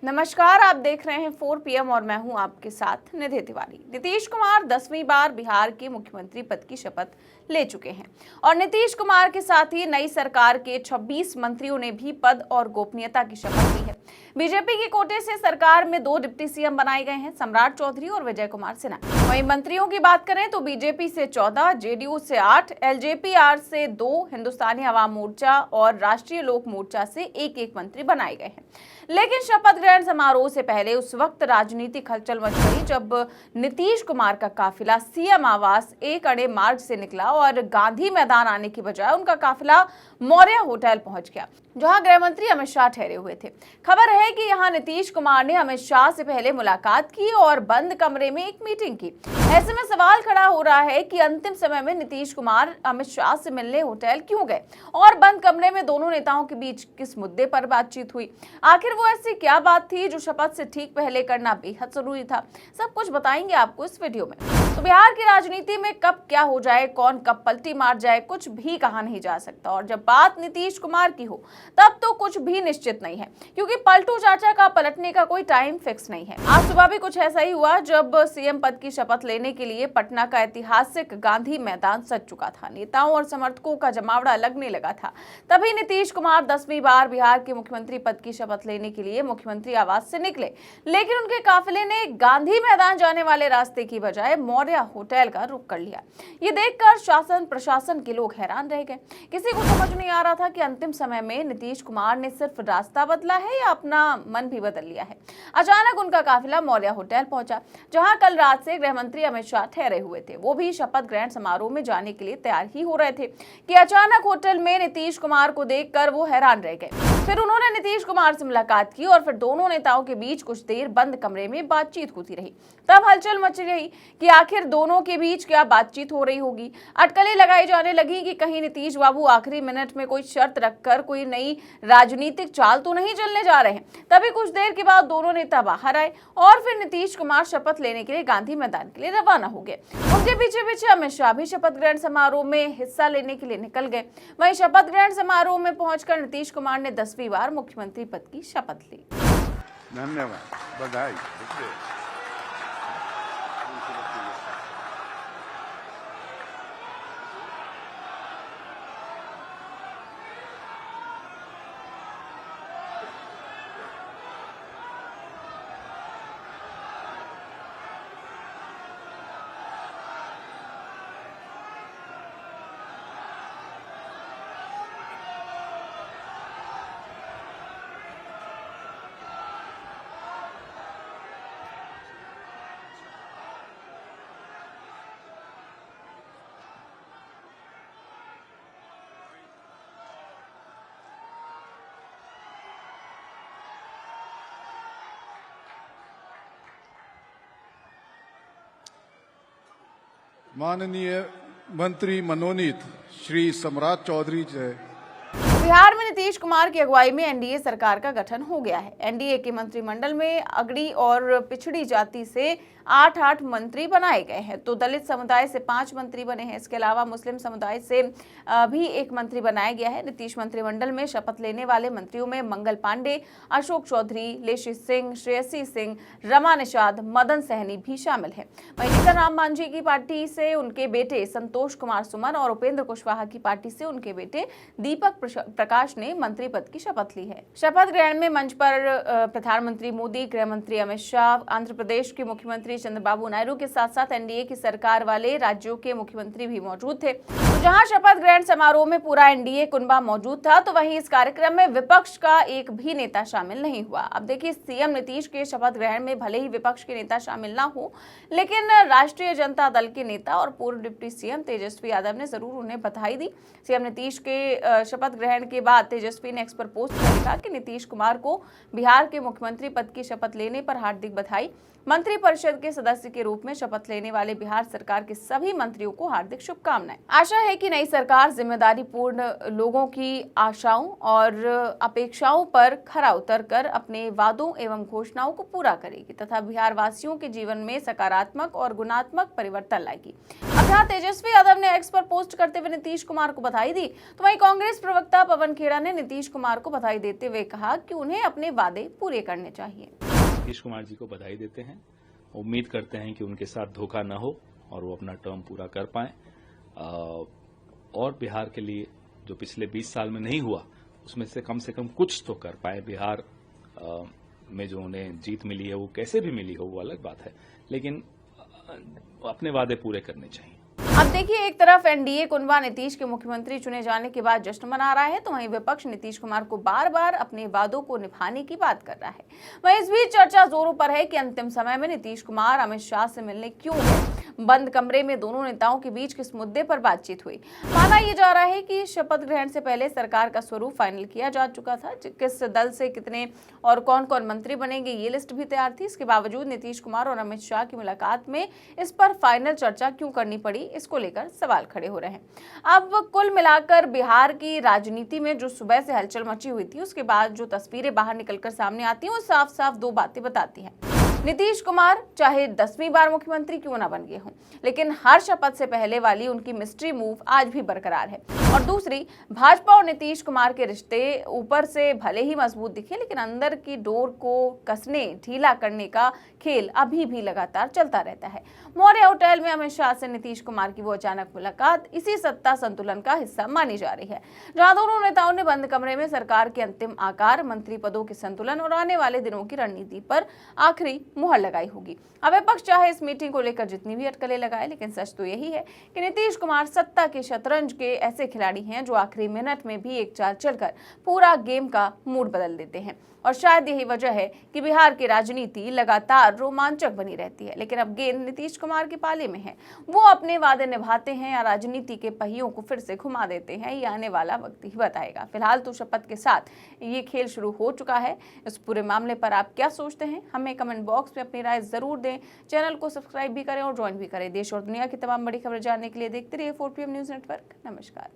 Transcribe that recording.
नमस्कार, आप देख रहे हैं 4 PM और मैं हूं आपके साथ निधि तिवारी। नीतीश कुमार 10वीं बार बिहार के मुख्यमंत्री पद की शपथ ले चुके हैं और नीतीश कुमार के साथ ही नई सरकार के 26 मंत्रियों ने भी पद और गोपनीयता की शपथ ली है। बीजेपी के कोटे से सरकार में 2 डिप्टी सीएम बनाए गए हैं, सम्राट चौधरी और विजय कुमार सिन्हा। वहीं मंत्रियों की बात करें तो बीजेपी से 14, जेडीयू से 8, एलजेपी-आर से 2, हिंदुस्तानी अवाम मोर्चा और राष्ट्रीय लोक मोर्चा से एक मंत्री बनाए गए हैं। लेकिन शपथ ग्रहण समारोह से पहले उस वक्त राजनीतिक हलचल मच गई जब नीतीश कुमार का काफिला सीएम आवास एक अड़े मार्ग से निकला और गांधी मैदान आने की बजाय उनका काफिला मौर्य होटल पहुंच गया, जहां गृह मंत्री अमित शाह ठहरे हुए थे। खबर है कि यहां नीतीश कुमार ने अमित शाह से पहले मुलाकात की और बंद कमरे में एक मीटिंग की। ऐसे में सवाल खड़ा हो रहा है कि अंतिम समय में नीतीश कुमार अमित शाह से मिलने होटल क्यों गए और बंद कमरे में दोनों नेताओं के बीच किस मुद्दे पर बातचीत हुई। आखिर वो ऐसी क्या बात थी जो शपथ से ठीक पहले करना बेहद जरूरी था। सब कुछ बताएंगे आपको इस वीडियो में। तो बिहार की राजनीति में कब क्या हो जाए, कौन कब पलटी मार जाए, कुछ भी कहा नहीं जा सकता। और जब बात नीतीश कुमार की हो तब तो कुछ भी निश्चित नहीं है, क्योंकि पलटू चाचा का पलटने का कोई टाइम फिक्स नहीं है। आज सुबह भी कुछ ऐसा ही हुआ जब सीएम पद की शपथ लेने के लिए पटना का ऐतिहासिक गांधी मैदान सज चुका था। नेताओं और समर्थकों का जमावड़ा लगने लगा था। तभी नीतीश कुमार 10वीं बार बिहार के मुख्यमंत्री पद की शपथ लेने के लिए मुख्यमंत्री आवास से निकले, लेकिन उनके काफिले ने गांधी मैदान जाने वाले रास्ते की बजाय मौर्य होटल का रुख कर लिया। ये देखकर शासन प्रशासन के लोग हैरान रह गए। किसी को समझ नहीं आ रहा था कि अंतिम समय में नीतीश कुमार ने सिर्फ रास्ता बदला है या अपना मन भी बदल लिया है। अचानक उनका काफिला मौर्य होटल पहुंचा, जहां कल रात से गृह मंत्री अमित शाह ठहरे हुए थे। वो भी शपथ ग्रहण समारोह में जाने के लिए तैयार ही हो रहे थे कि अचानक होटल में नीतीश कुमार को देखकर वो हैरान रह गए। फिर उन्होंने नीतीश कुमार से मुलाकात की और फिर दोनों नेताओं के बीच कुछ देर बंद कमरे में बातचीत होती रही। तब हलचल मची रही कि आखिर दोनों के बीच क्या बातचीत हो रही होगी। अटकलें लगाई जाने लगी कि कहीं नीतीश बाबू आखिरी मिनट में कोई शर्त रखकर कोई नई राजनीतिक चाल तो नहीं चलने जा रहे हैं। तभी कुछ देर के बाद दोनों नेता बाहर आए और फिर नीतीश कुमार शपथ लेने के लिए गांधी मैदान के लिए रवाना हो गए। उनके पीछे पीछे अमित शाह भी शपथ ग्रहण समारोह में हिस्सा लेने के लिए निकल गए। वहीं शपथ ग्रहण समारोह में पहुंचकर नीतीश कुमार ने 10वीं बार मुख्यमंत्री पद की शपथ ली। धन्यवाद, बधाई। माननीय मंत्री मनोनीत श्री सम्राट चौधरी जी। बिहार में नीतीश कुमार की अगुवाई में एनडीए सरकार का गठन हो गया है। एनडीए के मंत्रिमंडल में अगड़ी और पिछड़ी जाति से 8 मंत्री बनाए गए हैं, तो दलित समुदाय से 5 मंत्री बने हैं। इसके अलावा मुस्लिम समुदाय से भी 1 मंत्री बनाया गया है। नीतीश मंत्रिमंडल में शपथ लेने वाले मंत्रियों में मंगल पांडे, अशोक चौधरी, लेशी सिंह, श्रेयसी सिंह, रमा निषाद, मदन सहनी भी शामिल है। वहीं जीतन राम मांझी की पार्टी से उनके बेटे संतोष कुमार सुमन और उपेंद्र कुशवाहा की पार्टी से उनके बेटे दीपक प्रकाश ने मंत्री पद की शपथ ली है। शपथ ग्रहण में मंच पर प्रधानमंत्री मोदी, गृह मंत्री अमित शाह, आंध्र प्रदेश के मुख्यमंत्री चंद्रबाबू नायडू के साथ साथ एनडीए की सरकार वाले राज्यों के मुख्यमंत्री भी मौजूद थे। तो जहां शपथ ग्रहण समारोह में पूरा एनडीए कुनबा मौजूद था, तो वहीं इस कार्यक्रम में विपक्ष का एक भी नेता शामिल नहीं हुआ। अब देखिए, सीएम नीतीश के शपथ ग्रहण में भले ही विपक्ष के नेता शामिल ना हो, लेकिन राष्ट्रीय जनता दल के नेता और पूर्व डिप्टी सीएम तेजस्वी यादव ने जरूर उन्हें बधाई दी। सीएम नीतीश के शपथ ग्रहण के बाद तेजस्वी ने एक्स पर पोस्ट कर लिखा कि नीतीश कुमार को बिहार के मुख्यमंत्री पद की शपथ लेने पर हार्दिक बधाई। मंत्रिपरिषद के सदस्य के रूप में शपथ लेने वाले बिहार सरकार के सभी मंत्रियों को हार्दिक शुभकामनाएं। आशा है कि नई सरकार जिम्मेदारी पूर्ण लोगों की आशाओं और अपेक्षाओं पर खरा उतरकर अपने वादों एवं घोषणाओं को पूरा करेगी तथा बिहार वासियों के जीवन में सकारात्मक और गुणात्मक परिवर्तन लाएगी। अब जहां तेजस्वी यादव ने एक्स पर पोस्ट करते हुए नीतीश कुमार को बधाई दी, तो वहीं कांग्रेस प्रवक्ता पवन खेड़ा ने नीतीश कुमार को बधाई देते हुए कहा कि उन्हें अपने वादे पूरे करने चाहिए। नीतीश कुमार जी को बधाई देते हैं, उम्मीद करते हैं कि उनके साथ धोखा न हो और वो अपना टर्म पूरा कर पाएं और बिहार के लिए जो पिछले 20 साल में नहीं हुआ उसमें से कम कुछ तो कर पाए। बिहार में जो उन्हें जीत मिली है वो कैसे भी मिली हो वो अलग बात है, लेकिन अपने वादे पूरे करने चाहिए। अब देखिए, एक तरफ एनडीए कुनबा नीतीश के मुख्यमंत्री चुने जाने के बाद जश्न मना रहा है, तो वहीं विपक्ष नीतीश कुमार को बार बार अपने वादों को निभाने की बात कर रहा है। वहीं इस बीच चर्चा जोरों पर है कि अंतिम समय में नीतीश कुमार अमित शाह से मिलने क्यों गए। बंद कमरे में दोनों नेताओं के बीच किस मुद्दे पर बातचीत हुई। माना यह जा रहा है कि शपथ ग्रहण से पहले सरकार का स्वरूप फाइनल किया जा चुका था, किस दल से कितने और कौन कौन मंत्री बनेंगे ये लिस्ट भी तैयार थी। इसके बावजूद नीतीश कुमार और अमित शाह की मुलाकात में इस पर फाइनल चर्चा क्यों करनी पड़ी, इसको लेकर सवाल खड़े हो रहे हैं। अब कुल मिलाकर बिहार की राजनीति में जो सुबह से हलचल मची हुई थी, उसके बाद जो तस्वीरें बाहर निकलकर सामने आती हैं वो साफ साफ दो बातें बताती हैं। नीतीश कुमार चाहे 10वीं बार मुख्यमंत्री क्यों ना बन गए हों, लेकिन हर शपथ से पहले वाली उनकी मिस्ट्री मूव आज भी बरकरार है। और दूसरी, भाजपा और नीतीश कुमार के रिश्ते ऊपर से भले ही मजबूत दिखे, लेकिन अंदर की डोर को कसने ढीला करने का खेल अभी भी लगातार चलता रहता है। मौर्य होटल में अमित शाह से नीतीश कुमार की वो अचानक मुलाकात इसी सत्ता संतुलन का हिस्सा मानी जा रही है, जहां दोनों नेताओं ने बंद कमरे में सरकार के अंतिम आकार, मंत्री पदों के संतुलन और आने वाले दिनों की रणनीति पर आखिरी मुहर लगाई होगी। अब विपक्ष चाहे इस मीटिंग को लेकर जितनी भी अटकलें लगाए, लेकिन सच तो यही है कि नीतीश कुमार सत्ता के शतरंज के ऐसे खिलाड़ी हैं जो आखिरी मिनट में भी एक चाल चलकर पूरा गेम का मूड बदल देते हैं। और शायद यही वजह है कि बिहार की राजनीति लगातार रोमांचक बनी रहती है। लेकिन अब गेंद नीतीश कुमार के पाले में है, वो अपने वादे निभाते हैं या राजनीति के पहियों को फिर से घुमा देते हैं, ये आने वाला वक्त ही बताएगा। फिलहाल तो शपथ के साथ ये खेल शुरू हो चुका है। इस पूरे मामले पर आप क्या सोचते हैं, हमें कमेंट बॉक्स में अपनी राय जरूर दें। चैनल को सब्सक्राइब भी करें और ज्वाइन भी करें। देश और दुनिया की तमाम बड़ी खबरें जानने के लिए देखते रहिए 4PM न्यूज नेटवर्क। नमस्कार।